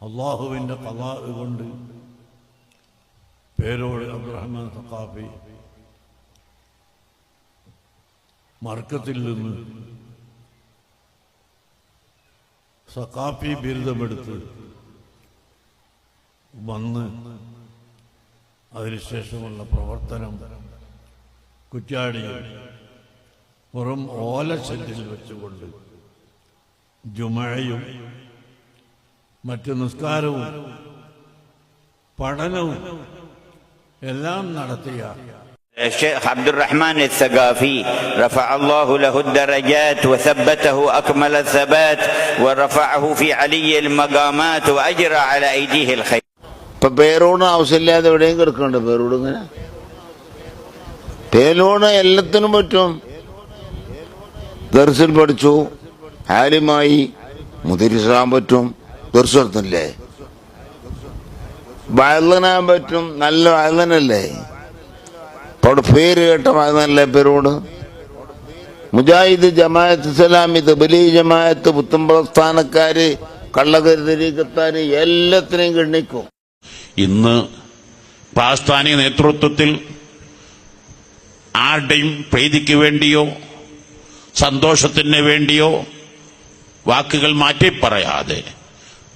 അള്ളാഹുവിൻ്റെ ഖളാ കൊണ്ട് പേരോട് അബ്ദുറഹ്മാൻ സഖാഫി മർക്കത്തിൽ നിന്ന് സഖാഫി ബിരുദമെടുത്ത് വന്ന് അതിനുശേഷമുള്ള പ്രവർത്തനം കുറ്റ്യാടിയിൽ വെറും ഓലശെല്ലിൽ വെച്ചുകൊണ്ട് ജുമഅയും മറ്റ് നിസ്കാരവും പഠനവും എല്ലാം നടത്തിയ الشيخ عبد الرحمن الثقافي رفع الله له الدرجات وثبته أكمل الثبات ورفعه في علي المقامات وأجرى على أيديه الخير. പേരോട് ആവശ്യമില്ലാതെ എവിടെയും കിടക്കണ്ട. പേരോട് ഇങ്ങനെ പേരോട് എല്ലാത്തിനും പറ്റും. ദർസിൽ പഠിച്ചു, ആലിമായി, മുദരിസാൻ പറ്റും. ദർശനത്തില്ലേ വയലനാൻ പറ്റും. നല്ല വയലനല്ലേ, അവിടെ പേര് കേട്ട വയലനല്ലേ പേരോട്. മുജാഹിദ്, ജമാഅത്ത് ഇസ്ലാമി, തബ്ലീഗ് ജമാഅത്ത്, പുത്തമ്പസ്ഥാനക്കാര്, കള്ളകരുതരീക്കത്താര് എല്ലാത്തിനെയും ഗണ്ണിക്കും. ഇന്ന് പാകിസ്ഥാനി നേതൃത്വത്തിൽ ആരുടെയും പ്രീതിക്ക് വേണ്ടിയോ സന്തോഷത്തിന് വേണ്ടിയോ വാക്കുകൾ മാറ്റി പറയാതെ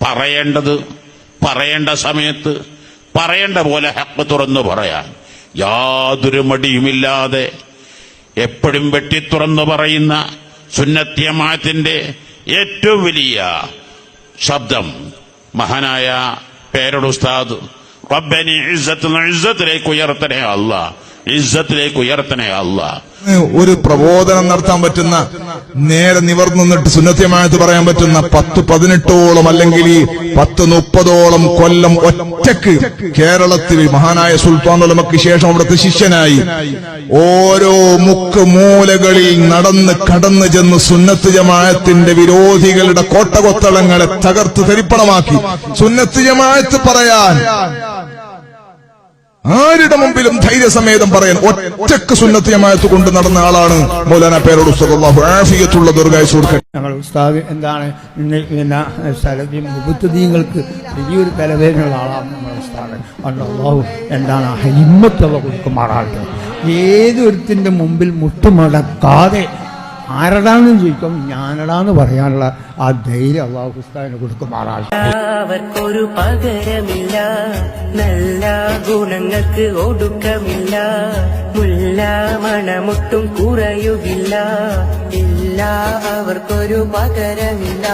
പറയേണ്ടത് പറയേണ്ട സമയത്ത് പറയേണ്ട പോലെ ഹഖ് തുറന്നു പറയാൻ യാതൊരു മടിയുമില്ലാതെ എപ്പോഴും വെട്ടിത്തുറന്നു പറയുന്ന സുന്നത്ത് ജമാഅത്തിന്റെ ഏറ്റവും വലിയ ശബ്ദം മഹാനായ പേരോട് ഉസ്താദ് റബ്ബനി ഇസ്സത്തിലേക്ക് ഉയർത്തണേ അല്ലാഹ്, ഇസ്സത്തിലേക്ക് ഉയർത്തണേ അല്ലാഹ്. ഒരു പ്രബോധനം നടത്താൻ പറ്റുന്ന, നേരെ നിവർന്നു നിന്നിട്ട് സുന്നത്ത് ജമാഅത്ത് പറയാൻ പറ്റുന്ന 10-18ഓളം അല്ലെങ്കിൽ 10-30ഓളം കൊല്ലം ഒറ്റക്ക് കേരളത്തിൽ മഹാനായ സുൽത്താൻ ഉലമക്ക് ശേഷം അവിടുത്തെ ശിഷ്യനായി ഓരോ മുക്ക് മൂലകളിൽ നടന്ന് കടന്നു ചെന്ന് സുന്നത്ത് ജമാഅത്തിന്റെ വിരോധികളുടെ കോട്ടകൊത്തളങ്ങളെ തകർത്ത് തരിപ്പണമാക്കി സുന്നത്ത് ജമാഅത്ത് പറയാൻ ആരുടെ മുമ്പിലും ധൈര്യസമേതം പറയാൻ ഒറ്റക്ക് സുന്നത്ത് ജമാഅത്ത് കൊണ്ട് നടന്ന ആളാണ് മൗലാന പേരോട് ഉസ്താദ്. അല്ലാഹു ആഫിയത്തുള്ള ദീർഘായുസ്സ് കൊടുക്കട്ടെ. ഞങ്ങൾ ഉസ്താദ് എന്താണ് മുബത്തദീങ്ങൾക്ക് വലിയൊരു തലവേദനയുള്ള ആളാണ് നമ്മുടെ ഉസ്താദ്. അല്ലാഹു എന്താണ് ഹിമ്മത്തുള്ള കൊടുക്കുമാറാകട്ടെ. ഏതൊരുത്തിന്റെ മുമ്പിൽ മുട്ടുമടക്കാതെ ആരടാന്ന് ചോദിക്കും ഞാനടാന്ന് പറയാനുള്ള ആ ധൈര്യം അല്ലാഹു ഉസ്താദിന് കൊടുക്കുമാറാകട്ടെ. അവർക്കൊരു പകരമില്ല, നല്ല ഗുണങ്ങൾക്ക് ഒടുക്കമില്ല, മുല്ല മണമൊട്ടും കുറയുകില്ല, ഇല്ല അവർക്കൊരു പകരമില്ല.